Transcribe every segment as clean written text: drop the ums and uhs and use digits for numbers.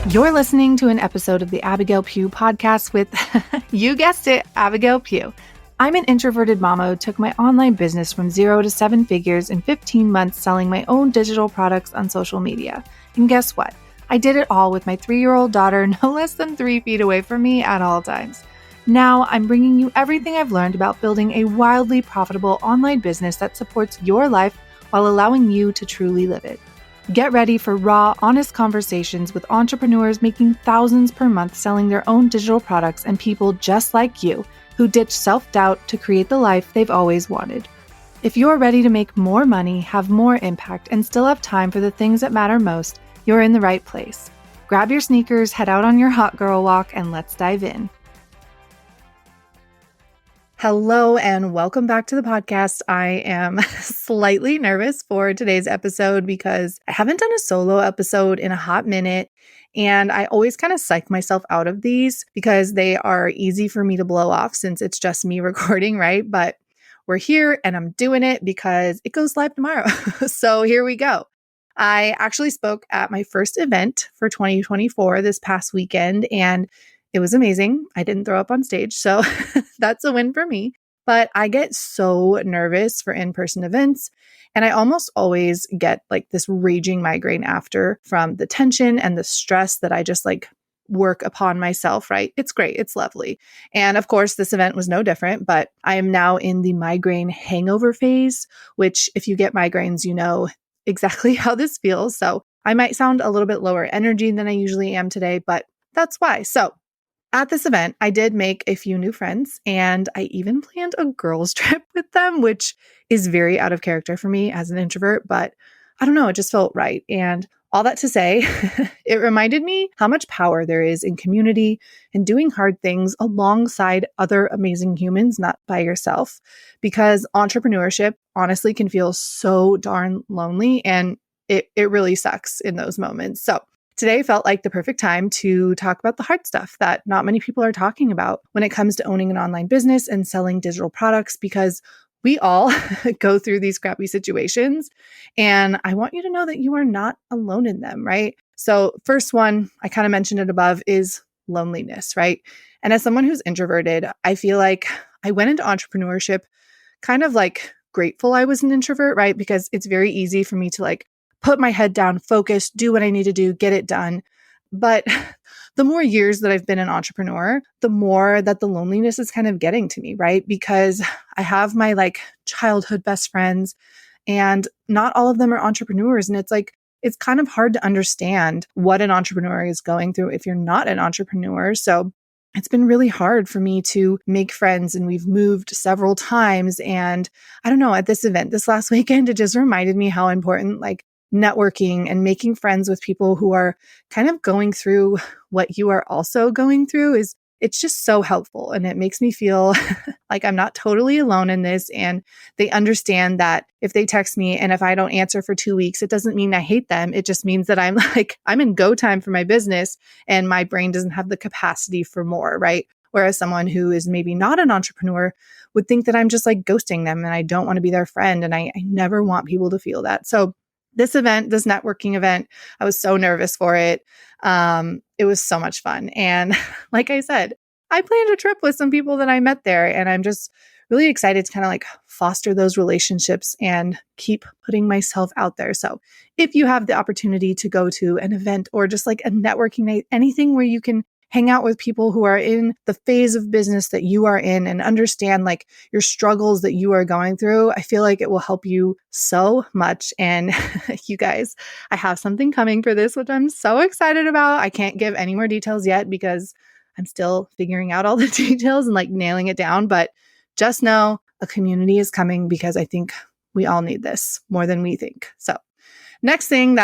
You're listening to an episode of the Abigail Pugh podcast with, you guessed it, Abigail Pugh. I'm an introverted mama who took my online business from 0 to 7 figures in 15 months selling my own digital products on social media. And guess what? I did it all with my 3-year-old daughter no less than 3 feet away from me at all times. Now I'm bringing you everything I've learned about building a wildly profitable online business that supports your life while allowing you to truly live it. Get ready for raw, honest conversations with entrepreneurs making thousands per month selling their own digital products and people just like you who ditch self-doubt to create the life they've always wanted. If you're ready to make more money, have more impact, and still have time for the things that matter most, you're in the right place. Grab your sneakers, head out on your hot girl walk, and let's dive in. Hello and welcome back to the podcast. I am slightly nervous for today's episode because I haven't done a solo episode in a hot minute, and I always kind of psych myself out of these because they are easy for me to blow off since it's just me recording, right? But we're here and I'm doing it because it goes live tomorrow. So here we go. I actually spoke at my first event for 2024 this past weekend, and it was amazing. I didn't throw up on stage, so that's a win for me. But I get so nervous for in-person events, and I almost always get like this raging migraine after from the tension and the stress that I just like work upon myself, right? It's great. It's lovely. And of course, this event was no different, but I am now in the migraine hangover phase, which if you get migraines, you know exactly how this feels. So I might sound a little bit lower energy than I usually am today, but that's why. So at this event, I did make a few new friends, and I even planned a girls' trip with them, which is very out of character for me as an introvert, but I don't know, it just felt right. And all that to say, it reminded me how much power there is in community and doing hard things alongside other amazing humans, not by yourself, because entrepreneurship honestly can feel so darn lonely, and it really sucks in those moments. So today felt like the perfect time to talk about the hard stuff that not many people are talking about when it comes to owning an online business and selling digital products, because we all go through these crappy situations. And I want you to know that you are not alone in them, right? So first one, I kind of mentioned it above, is loneliness, right? And as someone who's introverted, I feel like I went into entrepreneurship kind of like grateful I was an introvert, right? Because it's very easy for me to like put my head down, focus, do what I need to do, get it done. But the more years that I've been an entrepreneur, the more that the loneliness is kind of getting to me, right? Because I have my like childhood best friends, and not all of them are entrepreneurs. And it's like, it's kind of hard to understand what an entrepreneur is going through if you're not an entrepreneur. So it's been really hard for me to make friends, and we've moved several times. And I don't know, at this event this last weekend, it just reminded me how important like networking and making friends with people who are kind of going through what you are also going through is, it's just so helpful. And it makes me feel like I'm not totally alone in this. And they understand that if they text me and if I don't answer for 2 weeks, it doesn't mean I hate them. It just means that I'm in go time for my business and my brain doesn't have the capacity for more, right? Whereas someone who is maybe not an entrepreneur would think that I'm just like ghosting them and I don't want to be their friend. And I never want people to feel that. So this event, this networking event, I was so nervous for it. It was so much fun. And like I said, I planned a trip with some people that I met there, and I'm just really excited to kind of like foster those relationships and keep putting myself out there. So if you have the opportunity to go to an event or just like a networking night, anything where you can hang out with people who are in the phase of business that you are in and understand like your struggles that you are going through, I feel like it will help you so much. And you guys, I have something coming for this, which I'm so excited about. I can't give any more details yet because I'm still figuring out all the details and like nailing it down. But just know a community is coming because I think we all need this more than we think. So next thing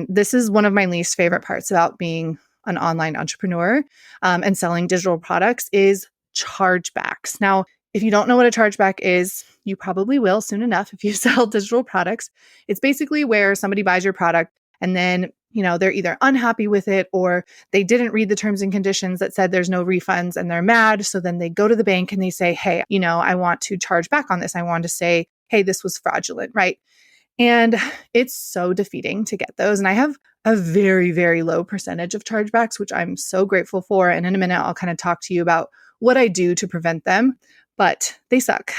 this is one of my least favorite parts about being an online entrepreneur and selling digital products is chargebacks. Now, if you don't know what a chargeback is, you probably will soon enough if you sell digital products. It's basically where somebody buys your product and then, they're either unhappy with it or they didn't read the terms and conditions that said there's no refunds and they're mad. So then they go to the bank and they say, hey, I want to charge back on this. I want to say, hey, this was fraudulent, right? And it's so defeating to get those. And I have a very, very low percentage of chargebacks, which I'm so grateful for. And in a minute, I'll kind of talk to you about what I do to prevent them, but they suck.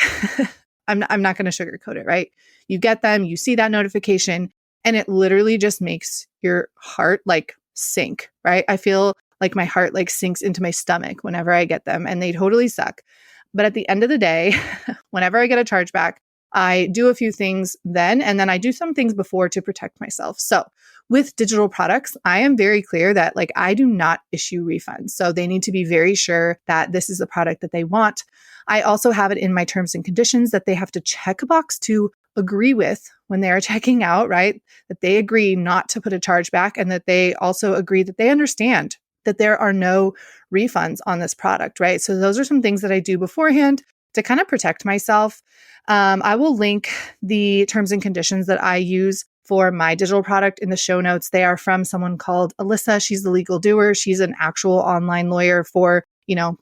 I'm not going to sugarcoat it, right? You get them, you see that notification, and it literally just makes your heart like sink, right? I feel like my heart like sinks into my stomach whenever I get them, and they totally suck. But at the end of the day, whenever I get a chargeback, I do a few things then, and then I do some things before to protect myself. So with digital products, I am very clear that like I do not issue refunds. So they need to be very sure that this is the product that they want. I also have it in my terms and conditions that they have to check a box to agree with when they are checking out, right? That they agree not to put a chargeback and that they also agree that they understand that there are no refunds on this product, right? So those are some things that I do beforehand to kind of protect myself. I will link the terms and conditions that I use for my digital product in the show notes. They are from someone called Alyssa. She's the legal doer. She's an actual online lawyer for,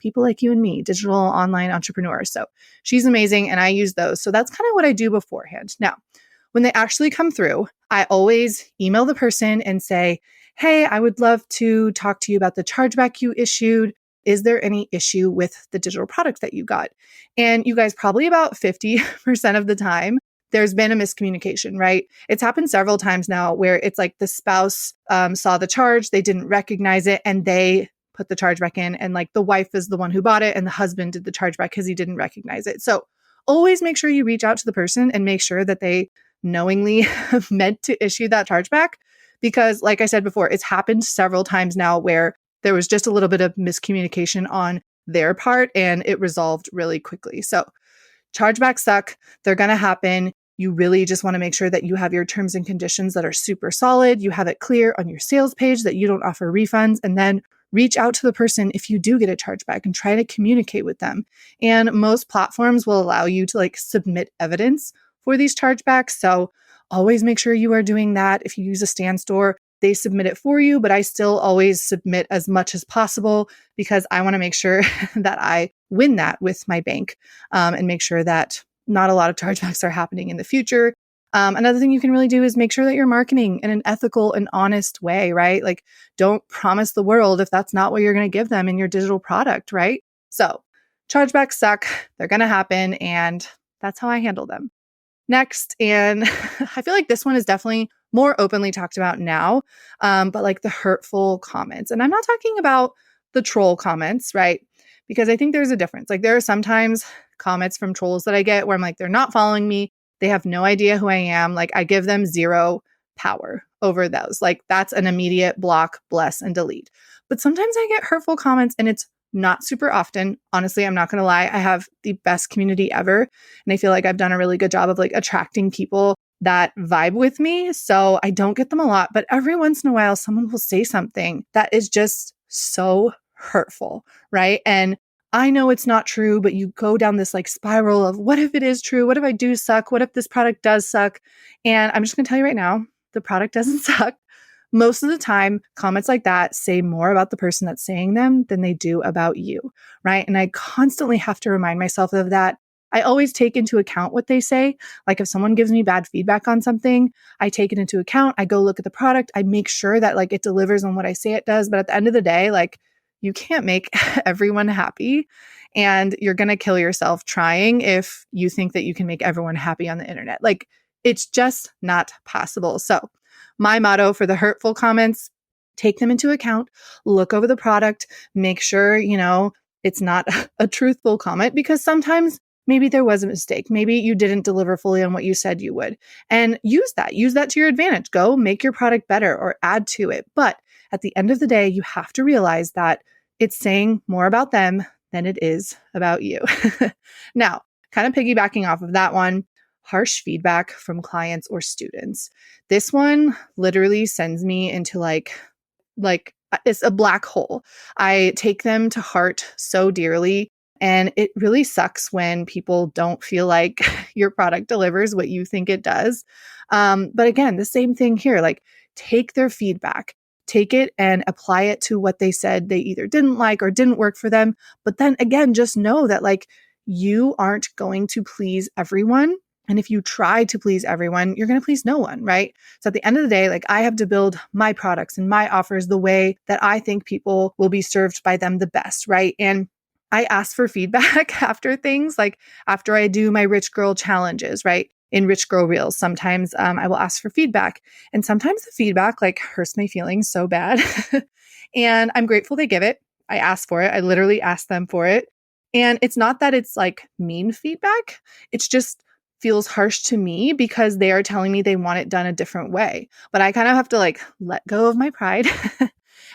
people like you and me, digital online entrepreneurs. So she's amazing. And I use those. So that's kind of what I do beforehand. Now, when they actually come through, I always email the person and say, hey, I would love to talk to you about the chargeback you issued. Is there any issue with the digital product that you got? And you guys, probably about 50% of the time, there's been a miscommunication, right? It's happened several times now where it's like the spouse saw the charge, they didn't recognize it, and they put the charge back in. And like the wife is the one who bought it and the husband did the chargeback because he didn't recognize it. So always make sure you reach out to the person and make sure that they knowingly meant to issue that chargeback. Because like I said before, it's happened several times now where there was just a little bit of miscommunication on their part and it resolved really quickly. So chargebacks suck. They're going to happen. You really just want to make sure that you have your terms and conditions that are super solid. You have it clear on your sales page that you don't offer refunds, and then reach out to the person if you do get a chargeback and try to communicate with them. And most platforms will allow you to like submit evidence for these chargebacks. So always make sure you are doing that. If you use a Stan store, they submit it for you, but I still always submit as much as possible because I want to make sure that I win that with my bank and make sure that not a lot of chargebacks are happening in the future. Another thing you can really do is make sure that you're marketing in an ethical and honest way, right? Like don't promise the world if that's not what you're going to give them in your digital product, right? So chargebacks suck. They're going to happen. And that's how I handle them. Next, and I feel like this one is definitely more openly talked about now, but like the hurtful comments. And I'm not talking about the troll comments, right? Because I think there's a difference. Like there are sometimes comments from trolls that I get where I'm like, they're not following me. They have no idea who I am. Like I give them zero power over those. Like that's an immediate block, bless, and delete. But sometimes I get hurtful comments and it's not super often. Honestly, I'm not going to lie. I have the best community ever. And I feel like I've done a really good job of like attracting people that vibe with me. So I don't get them a lot, but every once in a while, someone will say something that is just so hurtful, right? And I know it's not true, but you go down this like spiral of what if it is true? What if I do suck? What if this product does suck? And I'm just going to tell you right now, the product doesn't suck. Most of the time, comments like that say more about the person that's saying them than they do about you, right? And I constantly have to remind myself of that. I always take into account what they say. Like if someone gives me bad feedback on something, I take it into account. I go look at the product. I make sure that like it delivers on what I say it does. But at the end of the day, like you can't make everyone happy and you're going to kill yourself trying if you think that you can make everyone happy on the internet. Like it's just not possible. So my motto for the hurtful comments, take them into account, look over the product, make sure, it's not a truthful comment because sometimes maybe there was a mistake. Maybe you didn't deliver fully on what you said you would. And use that to your advantage. Go make your product better or add to it. But at the end of the day, you have to realize that it's saying more about them than it is about you. Now, kind of piggybacking off of that one, harsh feedback from clients or students. This one literally sends me into like it's a black hole. I take them to heart so dearly. And it really sucks when people don't feel like your product delivers what you think it does. But again, the same thing here, like take their feedback, take it and apply it to what they said they either didn't like or didn't work for them. But then again, just know that like you aren't going to please everyone. And if you try to please everyone, you're going to please no one, right? So at the end of the day, like I have to build my products and my offers the way that I think people will be served by them the best, right? And I ask for feedback after things, like after I do my Rich Girl challenges, right? In Rich Girl Reels, sometimes I will ask for feedback. And sometimes the feedback like hurts my feelings so bad. And I'm grateful they give it. I ask for it. I literally ask them for it. And it's not that it's like mean feedback. It's just feels harsh to me because they are telling me they want it done a different way. But I kind of have to like let go of my pride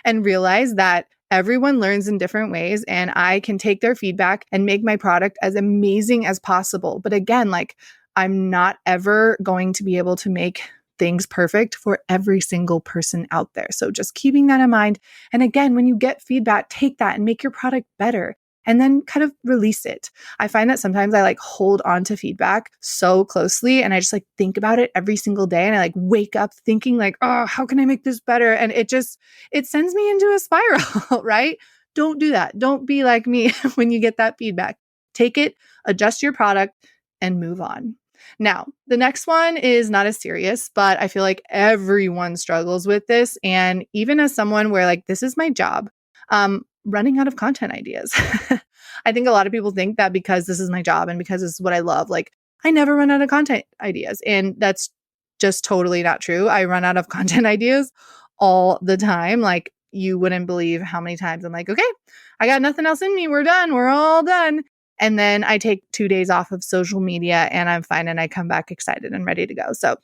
and realize that everyone learns in different ways and I can take their feedback and make my product as amazing as possible. But again, like I'm not ever going to be able to make things perfect for every single person out there. So just keeping that in mind. And again, when you get feedback, take that and make your product better and then kind of release it. I find that sometimes I like hold on to feedback so closely and I just like think about it every single day and I like wake up thinking like, oh, how can I make this better? And it sends me into a spiral, right? Don't do that. Don't be like me when you get that feedback. Take it, adjust your product and move on. Now, the next one is not as serious, but I feel like everyone struggles with this. And even as someone where like, this is my job, running out of content ideas. I think a lot of people think that because this is my job and because this is what I love, like I never run out of content ideas. And that's just totally not true. I run out of content ideas all the time. Like you wouldn't believe how many times I'm like, okay, I got nothing else in me. We're done. We're all done. And then I take 2 days off of social media and I'm fine. And I come back excited and ready to go. So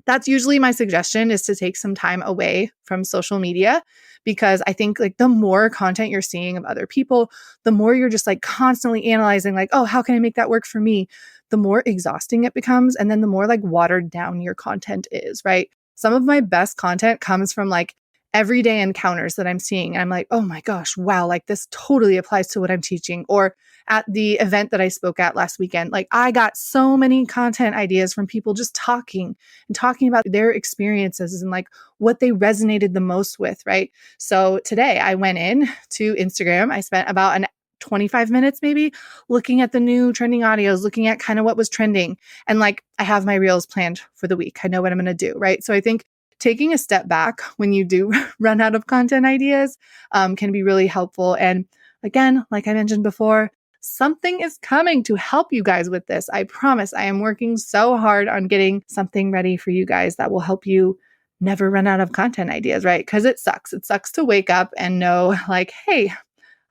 that's usually my suggestion is to take some time away from social media because I think like the more content you're seeing of other people, the more you're just like constantly analyzing like, oh, how can I make that work for me? The more exhausting it becomes. And then the more like watered down your content is, right? Some of my best content comes from like everyday encounters that I'm seeing. And I'm like, oh my gosh, wow, like this totally applies to what I'm teaching. Or at the event that I spoke at last weekend, like I got so many content ideas from people just talking and talking about their experiences and like what they resonated the most with, right? So today I went in to Instagram. I spent about 25 minutes maybe looking at the new trending audios, looking at kind of what was trending. And like I have my reels planned for the week. I know what I'm going to do, right? So I think taking a step back when you do run out of content ideas can be really helpful. And again, like I mentioned before, something is coming to help you guys with this. I promise I am working so hard on getting something ready for you guys that will help you never run out of content ideas, right? Because it sucks. It sucks to wake up and know like, hey,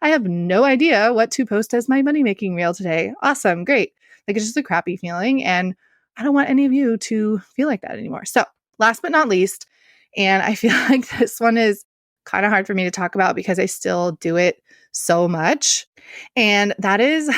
I have no idea what to post as my money-making reel today. Awesome. Great. Like it's just a crappy feeling. And I don't want any of you to feel like that anymore. So last but not least, and I feel like this one is kind of hard for me to talk about because I still do it so much. And that is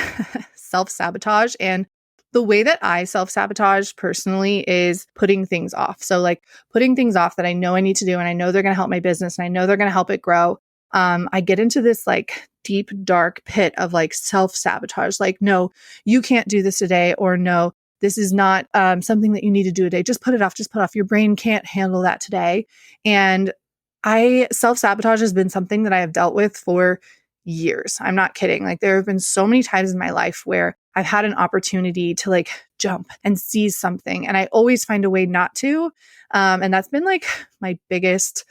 self-sabotage. And the way that I self-sabotage personally is putting things off. So like putting things off that I know I need to do and I know they're going to help my business and I know they're going to help it grow. I get into this like deep, dark pit of like self-sabotage. Like, no, you can't do this today, or no, this is not something that you need to do today. Just put it off. Just put it off. Your brain can't handle that today. And self-sabotage has been something that I have dealt with for years. I'm not kidding. Like there have been so many times in my life where I've had an opportunity to like jump and seize something. And I always find a way not to. And that's been like my biggest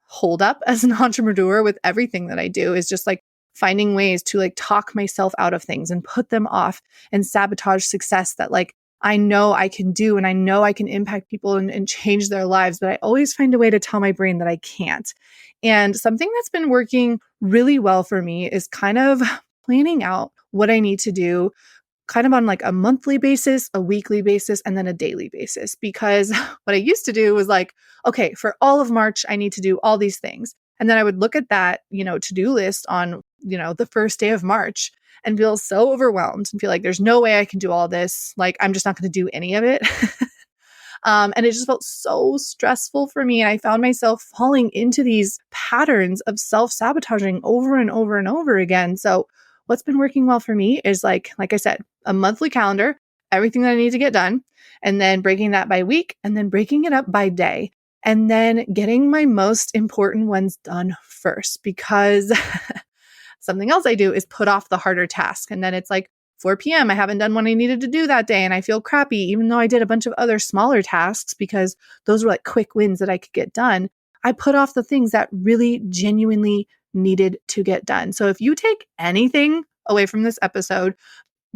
hold up as an entrepreneur with everything that I do is just like finding ways to like talk myself out of things and put them off and sabotage success that like I know I can do and I know I can impact people and change their lives, but I always find a way to tell my brain that I can't. And something that's been working really well for me is kind of planning out what I need to do kind of on like a monthly basis, a weekly basis, and then a daily basis. Because what I used to do was like, okay, for all of March, I need to do all these things. And then I would look at that, to-do list on, the first day of March and feel so overwhelmed and feel like there's no way I can do all this. Like, I'm just not going to do any of it. And it just felt so stressful for me. And I found myself falling into these patterns of self-sabotaging over and over and over again. So what's been working well for me is like I said, a monthly calendar, everything that I need to get done, and then breaking that by week, and then breaking it up by day, and then getting my most important ones done first. Because something else I do is put off the harder task. And then it's like 4 p.m. I haven't done what I needed to do that day and I feel crappy, even though I did a bunch of other smaller tasks because those were like quick wins that I could get done. I put off the things that really genuinely needed to get done. So if you take anything away from this episode,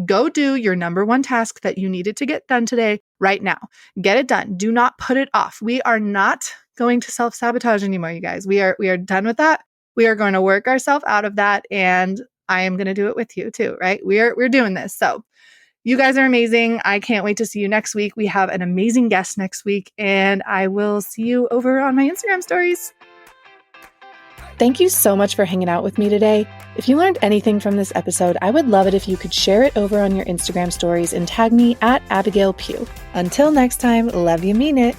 go do your number one task that you needed to get done today, right now. Get it done. Do not put it off. We are not going to self-sabotage anymore, you guys. We are done with that. We are going to work ourselves out of that, and I am going to do it with you too, right? We're doing this. So you guys are amazing. I can't wait to see you next week. We have an amazing guest next week, and I will see you over on my Instagram stories. Thank you so much for hanging out with me today. If you learned anything from this episode, I would love it if you could share it over on your Instagram stories and tag me at Abigail Pugh. Until next time, love you, mean it.